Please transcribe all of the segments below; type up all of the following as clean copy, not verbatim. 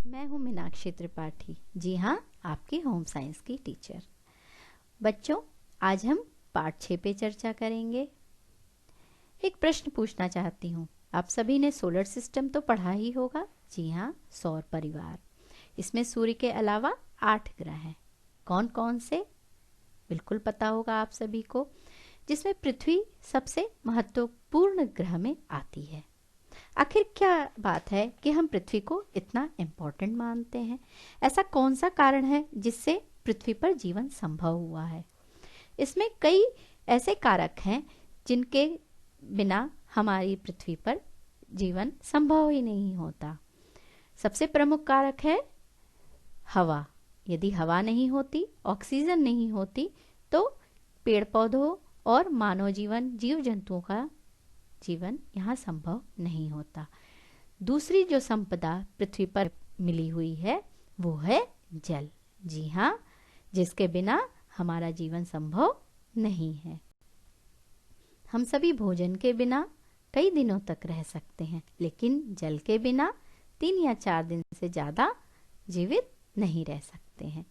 मैं हूँ मीनाक्षी त्रिपाठी। जी हाँ, आपकी होम साइंस की टीचर। बच्चों, आज हम पाठ 6 पे चर्चा करेंगे। एक प्रश्न पूछना चाहती हूँ। आप सभी ने सोलर सिस्टम तो पढ़ा ही होगा। जी हाँ, सौर परिवार। इसमें सूर्य के अलावा 8 ग्रह हैं। कौन कौन से? बिल्कुल पता होगा आप सभी को, जिसमें पृथ्वी सबसे महत्वपूर्ण ग्रह में आती है। आखिर क्या बात है कि हम पृथ्वी को इतना इम्पोर्टेंट मानते हैं? ऐसा कौन सा कारण है जिससे पृथ्वी पर जीवन संभव हुआ है? इसमें कई ऐसे कारक हैं जिनके बिना हमारी पृथ्वी पर जीवन संभव ही नहीं होता। सबसे प्रमुख कारक है हवा। यदि हवा नहीं होती, ऑक्सीजन नहीं होती, तो पेड़ पौधों और मानव जीवन, जीव जंतुओं का जीवन यहाँ संभव नहीं होता। दूसरी जो संपदा पृथ्वी पर मिली हुई है वो है जल। जी हाँ, जिसके बिना हमारा जीवन संभव नहीं है। हम सभी भोजन के बिना कई दिनों तक रह सकते हैं, लेकिन जल के बिना 3 या 4 दिन से ज़्यादा जीवित नहीं रह सकते हैं।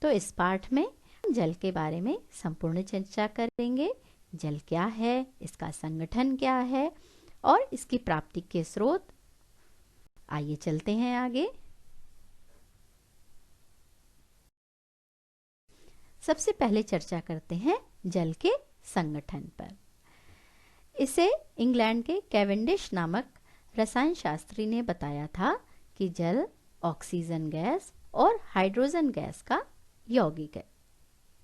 तो इस पाठ में हम जल के बारे में संपूर्ण चर्चा करेंगे। जल क्या है, इसका संगठन क्या है और इसकी प्राप्ति के स्रोत। आइए चलते हैं आगे। सबसे पहले चर्चा करते हैं जल के संगठन पर। इसे इंग्लैंड के कैवेंडिश नामक रसायन शास्त्री ने बताया था कि जल ऑक्सीजन गैस और हाइड्रोजन गैस का यौगिक है।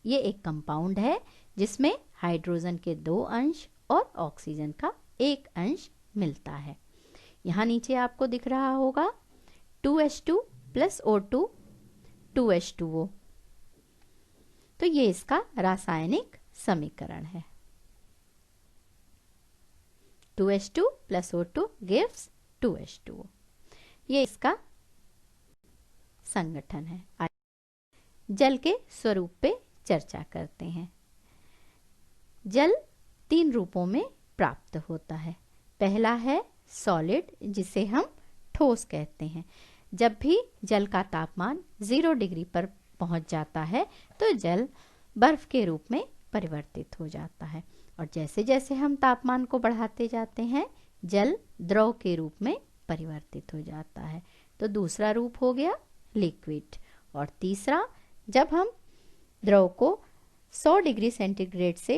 ये एक कंपाउंड है जिसमें हाइड्रोजन के 2 अंश और ऑक्सीजन का 1 अंश मिलता है। यहाँ नीचे आपको दिख रहा होगा 2H2 + O2 2H2O। तो ये इसका रासायनिक समीकरण है। 2H2 + O2 gives 2H2O। ये इसका संगठन है। जल के स्वरूप पे चर्चा करते हैं। जल 3 रूपों में प्राप्त होता है। पहला है सॉलिड, जिसे हम ठोस कहते हैं। जब भी जल का तापमान 0 डिग्री पर पहुंच जाता है तो जल बर्फ के रूप में परिवर्तित हो जाता है, और जैसे जैसे हम तापमान को बढ़ाते जाते हैं जल द्रव के रूप में परिवर्तित हो जाता है। तो दूसरा रूप हो गया लिक्विड। और तीसरा, जब हम द्रव को 100 डिग्री सेंटीग्रेड से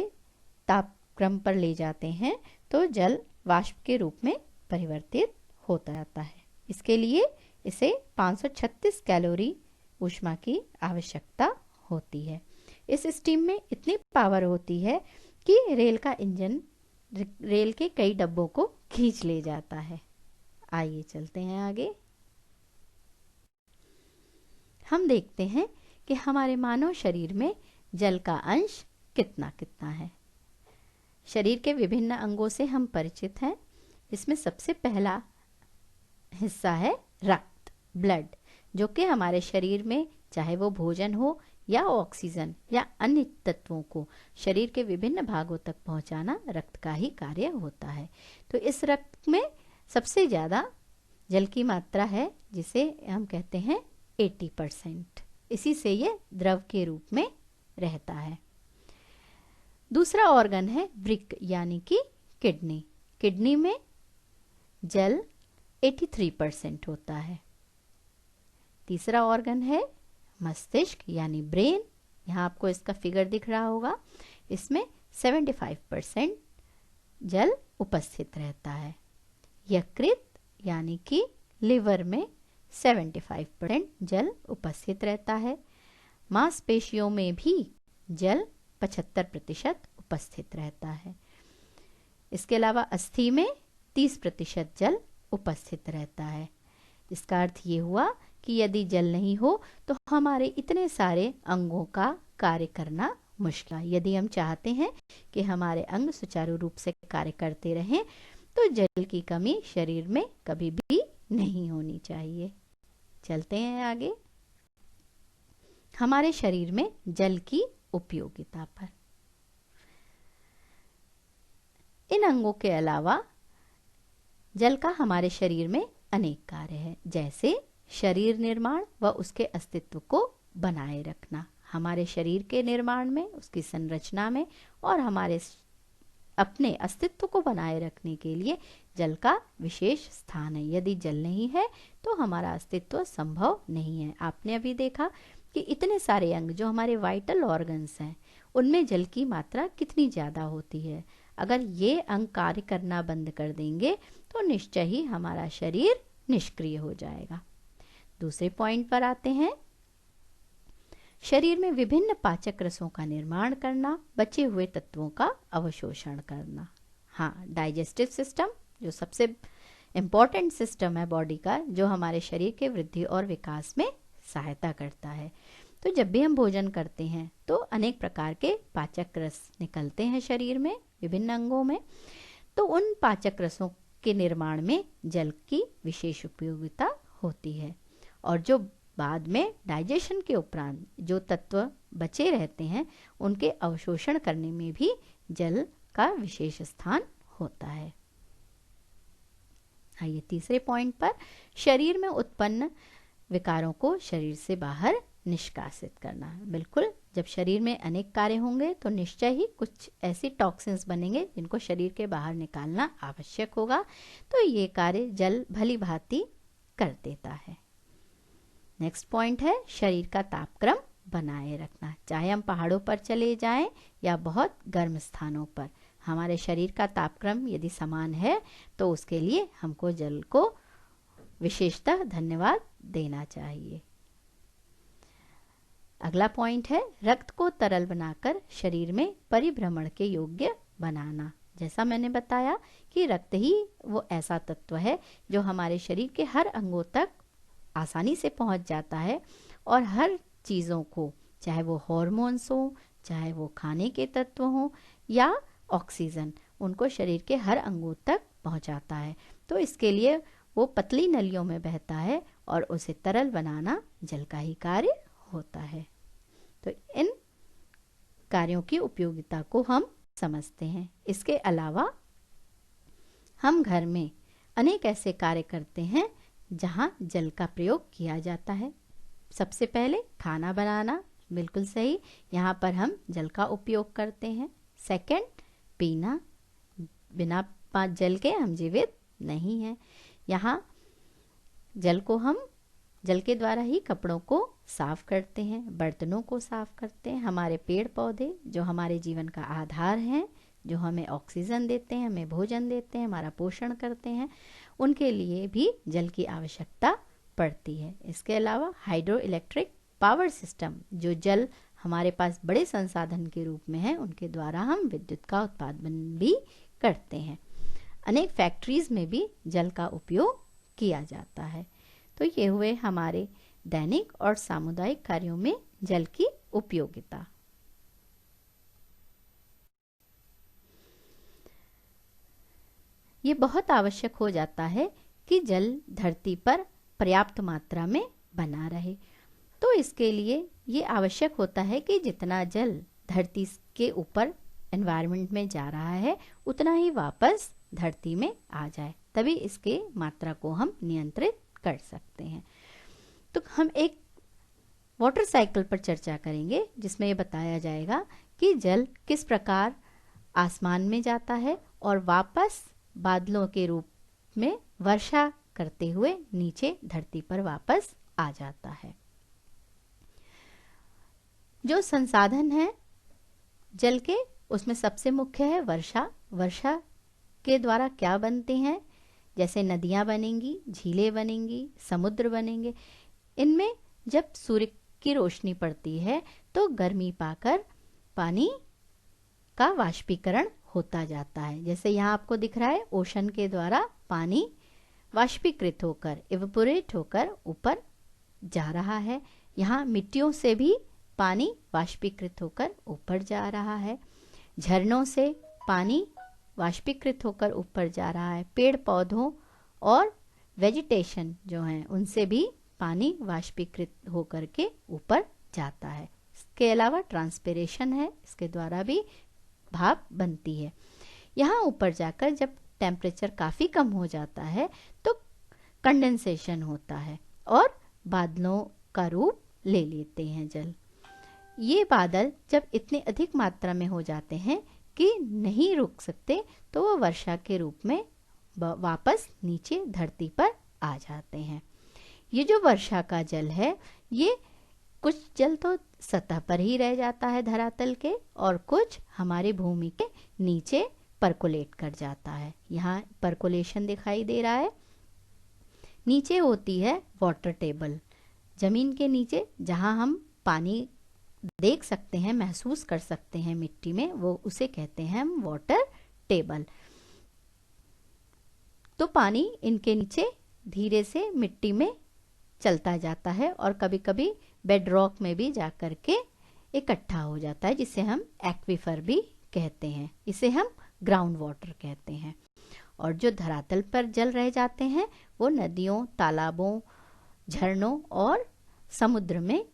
तापक्रम पर ले जाते हैं तो जल वाष्प के रूप में परिवर्तित होता जाता है। इसके लिए इसे 536 कैलोरी ऊष्मा की आवश्यकता होती है। इस स्टीम में इतनी पावर होती है कि रेल का इंजन रेल के कई डब्बों को खींच ले जाता है। आइए चलते हैं आगे। हम देखते हैं कि हमारे मानव शरीर में जल का अंश कितना कितना है। शरीर के विभिन्न अंगों से हम परिचित हैं। इसमें सबसे पहला हिस्सा है रक्त, ब्लड, जो कि हमारे शरीर में चाहे वो भोजन हो या ऑक्सीजन या अन्य तत्वों को शरीर के विभिन्न भागों तक पहुंचाना रक्त का ही कार्य होता है। तो इस रक्त में सबसे ज़्यादा जल की मात्रा है, जिसे हम कहते हैं 80%। इसी से ये द्रव के रूप में रहता है। दूसरा ऑर्गन है वृक्क, यानी कि किडनी। किडनी में जल 83% होता है। तीसरा ऑर्गन है मस्तिष्क, यानी ब्रेन। यहाँ आपको इसका फिगर दिख रहा होगा। इसमें 75% जल उपस्थित रहता है। यकृत, यानी कि लिवर में 75% जल उपस्थित रहता है। मांसपेशियों में भी जल 75% उपस्थित रहता है। इसके अलावा अस्थि में 30% जल उपस्थित रहता है। इसका अर्थ ये हुआ कि यदि जल नहीं हो तो हमारे इतने सारे अंगों का कार्य करना मुश्किल है। यदि हम चाहते हैं कि हमारे अंग सुचारू रूप से कार्य करते रहें तो जल की कमी शरीर में कभी भी नहीं होनी चाहिए। चलते हैं आगे हमारे शरीर में जल की उपयोगिता पर। इन अंगों के अलावा जल का हमारे शरीर में अनेक कार्य है, जैसे शरीर निर्माण व उसके अस्तित्व को बनाए रखना। हमारे शरीर के निर्माण में, उसकी संरचना में और हमारे अपने अस्तित्व को बनाए रखने के लिए जल का विशेष स्थान है। यदि जल नहीं है तो हमारा अस्तित्व संभव नहीं है। आपने अभी देखा कि इतने सारे अंग जो हमारे वाइटल ऑर्गन्स हैं उनमें जल की मात्रा कितनी ज़्यादा होती है। अगर ये अंग कार्य करना बंद कर देंगे तो निश्चय ही हमारा शरीर निष्क्रिय हो जाएगा। दूसरे पॉइंट पर आते हैं। शरीर में विभिन्न पाचक रसों का निर्माण करना, बचे हुए तत्वों का अवशोषण करना। हाँ, डाइजेस्टिव सिस्टम जो सबसे इम्पॉर्टेंट सिस्टम है बॉडी का, जो हमारे शरीर के वृद्धि और विकास में सहायता करता है। तो जब भी हम भोजन करते हैं तो अनेक प्रकार के पाचक रस निकलते हैं शरीर में, विभिन्न अंगों में। तो उन पाचक रसों के निर्माण में जल की विशेष उपयोगिता होती है। और जो बाद में डाइजेशन के उपरांत जो तत्व बचे रहते हैं उनके अवशोषण करने में भी जल का विशेष स्थान होता है। आइए तीसरे पॉइंट पर, शरीर में उत्पन्न विकारों को शरीर से बाहर निष्कासित करना। बिल्कुल, जब शरीर में अनेक कार्य होंगे तो निश्चय ही कुछ ऐसी टॉक्सिन्स बनेंगे जिनको शरीर के बाहर निकालना आवश्यक होगा। तो ये कार्य जल भली भांति कर देता है। नेक्स्ट पॉइंट है शरीर का तापक्रम बनाए रखना। चाहे हम पहाड़ों पर चले जाएं या बहुत गर्म स्थानों पर, हमारे शरीर का तापक्रम यदि समान है तो उसके लिए हमको जल को विशेषतः धन्यवाद देना चाहिए। अगला पॉइंट है रक्त को तरल बनाकर शरीर में परिभ्रमण के योग्य बनाना। जैसा मैंने बताया कि रक्त ही वो ऐसा तत्व है जो हमारे शरीर के हर अंगों तक आसानी से पहुंच जाता है और हर चीज़ों को, चाहे वो हॉर्मोन्स हो, चाहे वो खाने के तत्व हो या ऑक्सीजन, उनको शरीर के हर अंगों तक पहुंचाता है। तो इसके लिए वो पतली नलियों में बहता है और उसे तरल बनाना जल का ही कार्य होता है। तो इन कार्यों की उपयोगिता को हम समझते हैं। इसके अलावा हम घर में अनेक ऐसे कार्य करते हैं जहां जल का प्रयोग किया जाता है। सबसे पहले खाना बनाना, बिल्कुल सही, यहाँ पर हम जल का उपयोग करते हैं। सेकंड, पीना, बिना जल के हम जीवित नहीं हैं। यहाँ जल के द्वारा ही कपड़ों को साफ करते हैं, बर्तनों को साफ करते हैं। हमारे पेड़ पौधे जो हमारे जीवन का आधार हैं, जो हमें ऑक्सीजन देते हैं, हमें भोजन देते हैं, हमारा पोषण करते हैं, उनके लिए भी जल की आवश्यकता पड़ती है। इसके अलावा हाइड्रो इलेक्ट्रिक पावर सिस्टम, जो जल हमारे पास बड़े संसाधन के रूप में है, उनके द्वारा हम विद्युत का उत्पादन भी करते हैं। अनेक फैक्ट्रीज में भी जल का उपयोग किया जाता है। तो ये हुए हमारे दैनिक और सामुदायिक कार्यों में जल की उपयोगिता। ये बहुत आवश्यक हो जाता है कि जल धरती पर पर्याप्त मात्रा में बना रहे। तो इसके लिए ये आवश्यक होता है कि जितना जल धरती के ऊपर एनवायरनमेंट में जा रहा है उतना ही वापस धरती में आ जाए, तभी इसके मात्रा को हम नियंत्रित कर सकते हैं। तो हम एक वाटर साइकिल पर चर्चा करेंगे जिसमें ये बताया जाएगा कि जल किस प्रकार आसमान में जाता है और वापस बादलों के रूप में वर्षा करते हुए नीचे धरती पर वापस आ जाता है। जो संसाधन है जल के, उसमें सबसे मुख्य है वर्षा। वर्षा के द्वारा क्या बनते हैं, जैसे नदियां बनेंगी, झीलें बनेंगी, समुद्र बनेंगे। इनमें जब सूर्य की रोशनी पड़ती है तो गर्मी पाकर पानी का वाष्पीकरण होता जाता है। जैसे यहाँ आपको दिख रहा है, ओशन के द्वारा पानी वाष्पीकृत होकर, इवेपोरेट होकर ऊपर जा रहा है। यहाँ मिट्टियों से भी पानी वाष्पीकृत होकर ऊपर जा रहा है। झरनों से पानी वाष्पीकृत होकर ऊपर जा रहा है। पेड़ पौधों और वेजिटेशन जो हैं उनसे भी पानी वाष्पीकृत होकर के ऊपर जाता है। इसके अलावा ट्रांसपिरेशन है, इसके द्वारा भी भाप बनती है। यहाँ ऊपर जाकर जब टेम्परेचर काफ़ी कम हो जाता है तो कंडेंसेशन होता है और बादलों का रूप ले लेते हैं जल। ये बादल जब इतने अधिक मात्रा में हो जाते हैं कि नहीं रुक सकते तो वो वर्षा के रूप में वापस नीचे धरती पर आ जाते हैं। ये जो वर्षा का जल है, ये कुछ जल तो सतह पर ही रह जाता है धरातल के, और कुछ हमारी भूमि के नीचे परकोलेट कर जाता है। यहाँ परकोलेशन दिखाई दे रहा है। नीचे होती है वाटर टेबल, जमीन के नीचे जहाँ हम पानी देख सकते हैं, महसूस कर सकते हैं मिट्टी में, वो उसे कहते हैं हम वाटर टेबल। तो पानी इनके नीचे धीरे से मिट्टी में चलता जाता है और कभी कभी बेड रॉक में भी जाकर के इकट्ठा हो जाता है, जिसे हम एक्वीफर भी कहते हैं। इसे हम ग्राउंड वाटर कहते हैं। और जो धरातल पर जल रह जाते हैं वो नदियों, तालाबों, झरनों और समुद्र में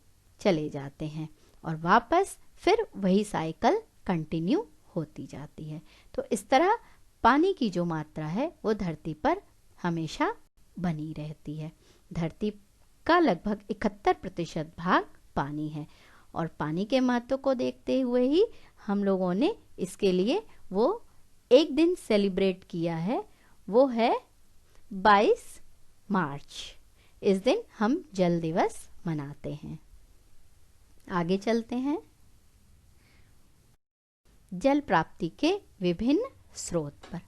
चले जाते हैं और वापस फिर वही साइकिल कंटिन्यू होती जाती है। तो इस तरह पानी की जो मात्रा है वो धरती पर हमेशा बनी रहती है। धरती का लगभग 71% भाग पानी है और पानी के महत्व को देखते हुए ही हम लोगों ने इसके लिए वो एक दिन सेलिब्रेट किया है, वो है 22 मार्च। इस दिन हम जल दिवस मनाते हैं। आगे चलते हैं। जल प्राप्ति के विभिन्न स्रोत पर।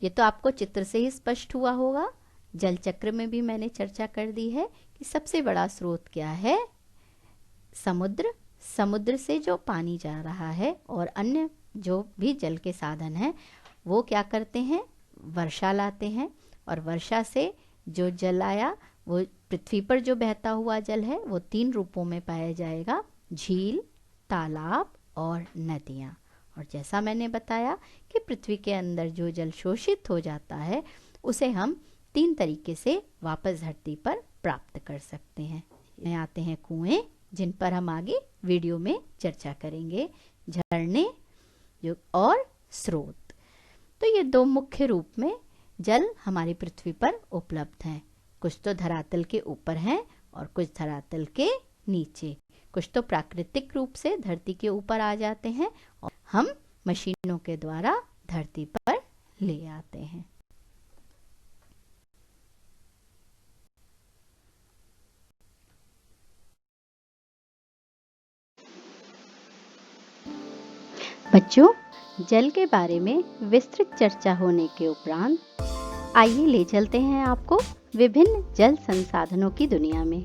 ये तो आपको चित्र से ही स्पष्ट हुआ होगा। जल चक्र में भी मैंने चर्चा कर दी है कि सबसे बड़ा स्रोत क्या है? समुद्र। समुद्र से जो पानी जा रहा है और अन्य जो भी जल के साधन हैं वो क्या करते हैं? वर्षा लाते हैं। और वर्षा से जो जल आया वो पृथ्वी पर जो बहता हुआ जल है वो 3 रूपों में पाया जाएगा: झील, तालाब और नदियाँ। और जैसा मैंने बताया कि पृथ्वी के अंदर जो जल शोषित हो जाता है उसे हम 3 तरीके से वापस धरती पर प्राप्त कर सकते हैं। में आते हैं कुएं, जिन पर हम आगे वीडियो में चर्चा करेंगे, झरने और स्रोत। तो ये 2 मुख्य रूप में जल हमारी पृथ्वी पर उपलब्ध हैं। कुछ तो धरातल के ऊपर हैं और कुछ धरातल के नीचे। कुछ तो प्राकृतिक रूप से धरती के ऊपर आ जाते हैं और हम मशीनों के द्वारा धरती पर ले आते हैं। बच्चों, जल के बारे में विस्तृत चर्चा होने के उपरांत आइए ले चलते हैं आपको विभिन्न जल संसाधनों की दुनिया में,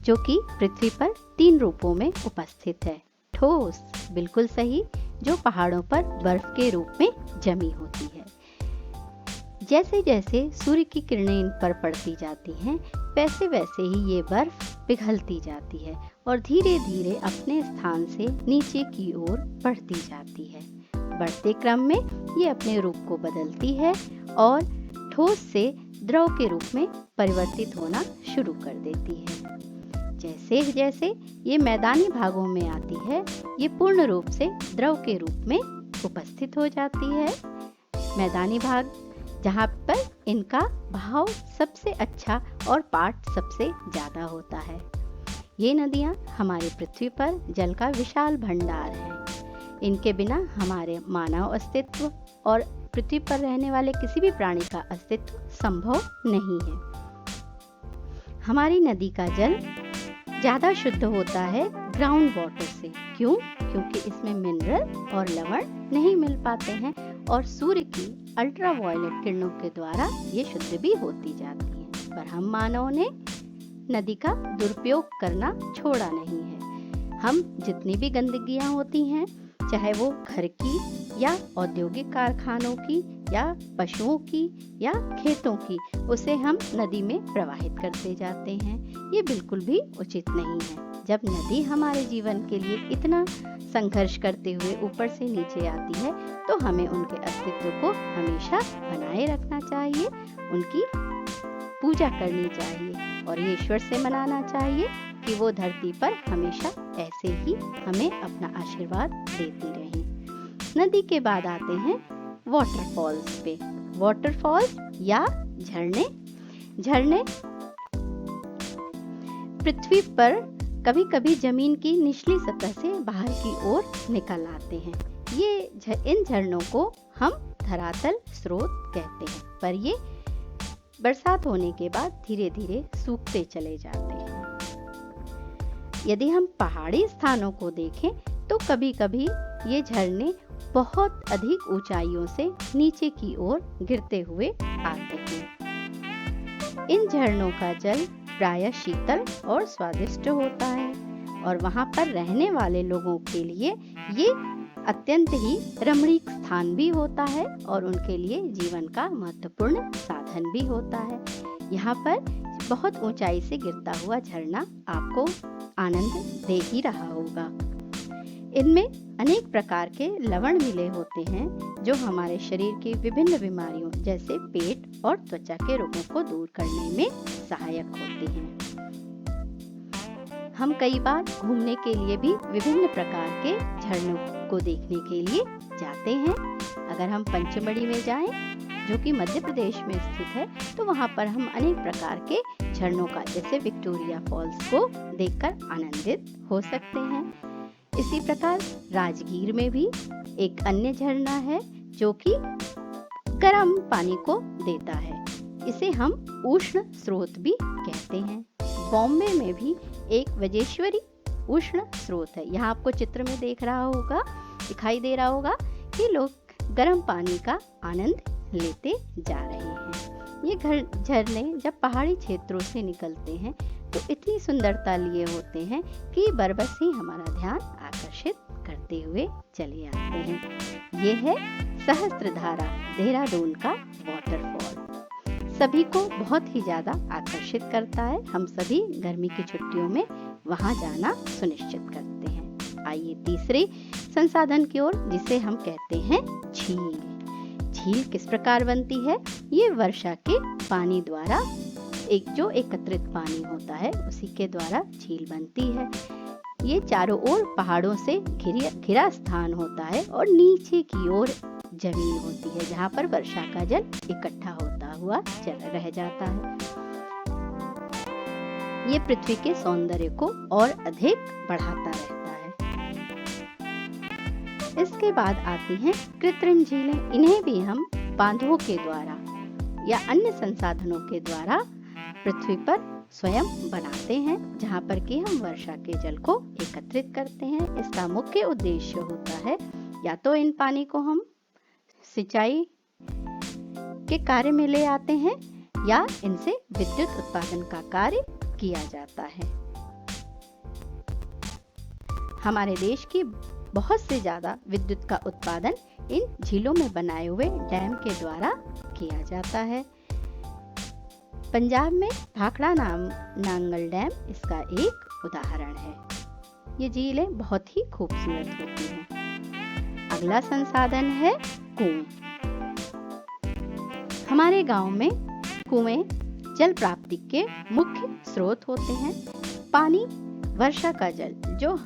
जो कि पृथ्वी पर 3 रूपों में उपस्थित है। ठोस, बिल्कुल सही, जो पहाड़ों पर बर्फ के रूप में जमी होती है। जैसे जैसे सूर्य की किरणें इन पर पड़ती जाती हैं, वैसे वैसे ही ये बर्फ पिघलती जाती है और धीरे धीरे अपने स्थान से नीचे की ओर बढ़ती जाती है। बढ़ते क्रम में ये अपने रूप को बदलती है और ठोस से द्रव के रूप में परिवर्तित होना शुरू कर देती है। जैसे जैसे ये मैदानी भागों में आती है, ये पूर्ण रूप से द्रव के रूप में उपस्थित हो जाती है। मैदानी भाग, जहाँ पर इनका बहाव सबसे अच्छा और पाठ सबसे ज़्यादा होता है। ये नदियाँ हमारी पृथ्वी पर जल का विशाल भंडार है। इनके बिना हमारे मानव अस्तित्व और पृथ्वी पर रहने वाले किसी भी प्राणी का अस्तित्व संभव नहीं है। हमारी नदी का जल ज़्यादा शुद्ध होता है ग्राउंड वाटर से। क्यों? क्योंकि इसमें मिनरल और लवण नहीं मिल पाते हैं और सूर्य की अल्ट्रावायलेट किरणों के द्वारा ये शुद्ध भी होती जाती हैं। पर हम मानव ने नदी का दुरुपयोग करना छोड़ा नहीं है। हम जितनी भी गंदगियाँ होती हैं, चाहे वो घर की या औद्योगिक कारखानों की या पशुओं की या खेतों की, उसे हम नदी में प्रवाहित करते जाते हैं। ये बिल्कुल भी उचित नहीं है। जब नदी हमारे जीवन के लिए इतना संघर्ष करते हुए ऊपर से नीचे आती है, तो हमें उनके अस्तित्व को हमेशा बनाए रखना चाहिए, उनकी पूजा करनी चाहिए और ये ईश्वर से मनाना चाहिए कि वो धरती पर हमेशा ऐसे ही हमें अपना आशीर्वाद देती रहें। नदी के बाद आते हैं वाटरफॉल्स पे। वाटरफॉल्स या झरने। झरने पृथ्वी पर कभी कभी जमीन की निचली सतह से बाहर की ओर निकल आते हैं। इन झरनों को हम धरातल स्रोत कहते हैं, पर ये बरसात होने के बाद धीरे धीरे सूखते चले जाते हैं। यदि हम पहाड़ी स्थानों को देखें तो कभी कभी ये झरने बहुत अधिक ऊंचाइयों से नीचे की ओर गिरते हुए आते हैं। इन झरनों का जल प्रायः शीतल और स्वादिष्ट होता है और वहां पर रहने वाले लोगों के लिए ये अत्यंत ही रमणीक स्थान भी होता है और उनके लिए जीवन का महत्वपूर्ण साधन भी होता है। यहाँ पर बहुत ऊंचाई से गिरता हुआ झरना आपको आनंद दे ही रहा होगा। इनमें अनेक प्रकार के लवण मिले होते हैं जो हमारे शरीर की विभिन्न बीमारियों जैसे पेट और त्वचा के रोगों को दूर करने में सहायक होते हैं। हम कई बार घूमने के लिए भी विभिन्न प्रकार के झरनों को देखने के लिए जाते हैं। अगर हम पंचमढ़ी में जाएं, जो कि मध्य प्रदेश में स्थित है, तो वहां पर हम अनेक प्रकार के झरनों का जैसे विक्टोरिया फॉल्स को देखकर आनंदित हो सकते हैं। इसी प्रकार राजगीर में भी एक अन्य झरना है जो कि गर्म पानी को देता है। इसे हम उष्ण स्रोत भी कहते हैं। बॉम्बे में भी एक वजेश्वरी उष्ण स्रोत है। यहाँ आपको चित्र में दिखाई दे रहा होगा कि लोग गर्म पानी का आनंद लेते जा रहे हैं। ये झरने जब पहाड़ी क्षेत्रों से निकलते हैं तो इतनी सुंदरता लिए होते हैं कि बरबस ही हमारा ध्यान आकर्षित करते हुए चले आते हैं। ये है सहस्त्रधारा देहरादून का वाटरफॉल। सभी को बहुत ही ज्यादा आकर्षित करता है। हम सभी गर्मी की छुट्टियों में वहां जाना सुनिश्चित करते हैं। आइए तीसरे संसाधन की ओर, जिसे हम कहते हैं झील। झील किस प्रकार बनती है? ये वर्षा के पानी द्वारा जो एकत्रित पानी होता है उसी के द्वारा झील बनती है। ये चारों ओर पहाड़ों से घिरा स्थान होता है और नीचे की ओर जमीन होती है जहाँ पर वर्षा का जल इकट्ठा होता हुआ रह जाता है। ये पृथ्वी के सौंदर्य को और अधिक बढ़ाता रहता है। इसके बाद आती हैं कृत्रिम झीलें। इन्हें भी हम बांधों के द्वारा या अन्य संसाधनों के द्वारा पृथ्वी पर स्वयं बनाते हैं, जहाँ पर कि हम वर्षा के जल को एकत्रित करते हैं। इसका मुख्य उद्देश्य होता है या तो इन पानी को हम सिंचाई के कार्य में ले आते हैं या इनसे विद्युत उत्पादन का कार्य किया जाता है। हमारे देश की बहुत से ज्यादा विद्युत का उत्पादन इन झीलों में बनाए हुए डैम के द्वारा किया जाता है। पंजाब में भाखड़ा नांगल डैम इसका एक उदाहरण है। ये झीलें बहुत ही खूबसूरत होती हैं। अगला संसाधन है कुएं। हमारे गांव में कुएं जल प्राप्ति के मुख्य स्रोत होते हैं। पानी वर्षा का जल जो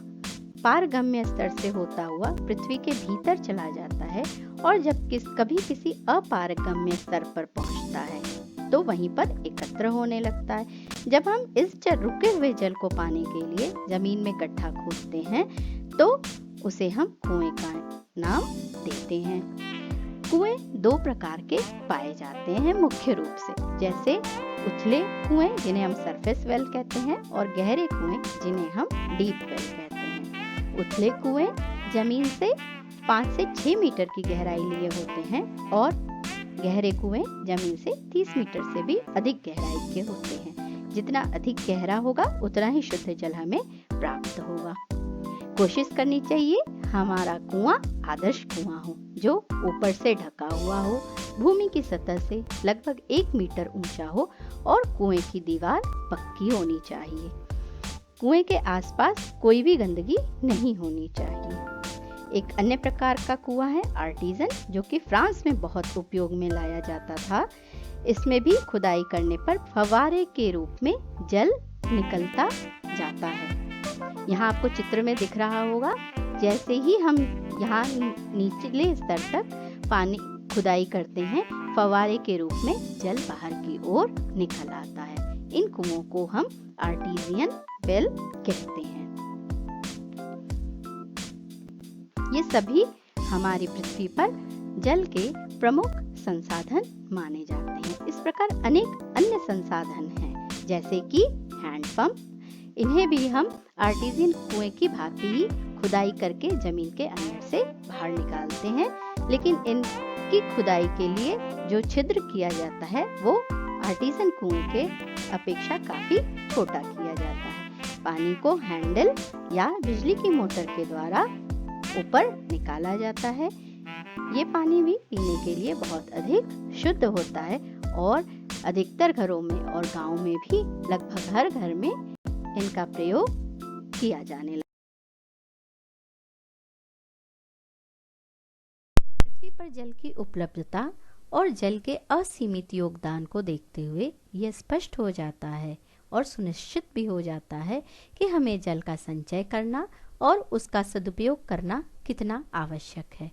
पारगम्य स्तर से होता हुआ पृथ्वी के भीतर चला जाता है और जब कभी किसी अपारगम्य स्तर पर पहुंचता है तो वहीं पर एकत्र होने लगता है। जब हम इस रुके हुए जल को पाने के लिए जमीन में गड्ढा खोदते हैं तो उसे हम कुएं का नाम देते हैं। कुएं दो प्रकार के पाए जाते हैं मुख्य रूप से, जैसे उथले कुएं जिन्हें हम सरफेस वेल कहते हैं और गहरे कुएं जिन्हें हम डीप वेल कहते हैं। उथले कुएं जमीन से 5 से 6 मीटर की गहराई लिए होते हैं और गहरे कुएं जमीन से 30 मीटर से भी अधिक गहराई के होते हैं। जितना अधिक गहरा होगा उतना ही शुद्ध जल हमें प्राप्त होगा। कोशिश करनी चाहिए हमारा कुआं आदर्श कुआं हो, जो ऊपर से ढका हुआ हो, भूमि की सतह से लगभग 1 मीटर ऊंचा हो और कुएं की दीवार पक्की होनी चाहिए। कुएं के आसपास कोई भी गंदगी नहीं होनी चाहिए। एक अन्य प्रकार का कुआं है आर्टिजन, जो कि फ्रांस में बहुत उपयोग में लाया जाता था। इसमें भी खुदाई करने पर फव्वारे के रूप में जल निकलता जाता है। यहाँ आपको चित्र में दिख रहा होगा, जैसे ही हम यहाँ निचले स्तर तक पानी खुदाई करते हैं, फव्वारे के रूप में जल बाहर की ओर निकल आता है। इन कुओं को हम आर्टिजियन वेल कहते हैं। ये सभी हमारी पृथ्वी पर जल के प्रमुख संसाधन माने जाते हैं। इस प्रकार अनेक अन्य संसाधन हैं, जैसे कि हैंडपंप। इन्हें भी हम आर्टिजियन कुएं की भांति ही खुदाई करके जमीन के अंदर से बाहर निकालते हैं, लेकिन इनकी खुदाई के लिए जो छिद्र किया जाता है वो आर्टिजियन कुएं के अपेक्षा काफी छोटा किया जाता है। पानी को हैंडल या बिजली की मोटर के द्वारा ऊपर निकाला जाता है। ये पानी भी पीने के लिए बहुत अधिक शुद्ध होता है और अधिकतर घरों में और गांव में भी लगभग हर घर में इनका प्रयोग किया जाने लगा। पृथ्वी पर जल की उपलब्धता और जल के असीमित योगदान को देखते हुए यह स्पष्ट हो जाता है और सुनिश्चित भी हो जाता है कि हमें जल का संचय करना और उसका सदुपयोग करना कितना आवश्यक है।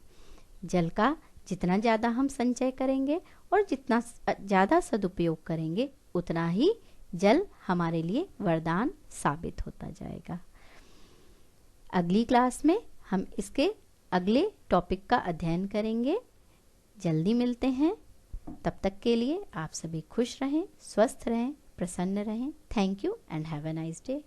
जल का जितना ज़्यादा हम संचय करेंगे और जितना ज़्यादा सदुपयोग करेंगे, उतना ही जल हमारे लिए वरदान साबित होता जाएगा। अगली क्लास में हम इसके अगले टॉपिक का अध्ययन करेंगे। जल्दी मिलते हैं। तब तक के लिए आप सभी खुश रहें, स्वस्थ रहें, प्रसन्न रहें। Thank you and have a nice day.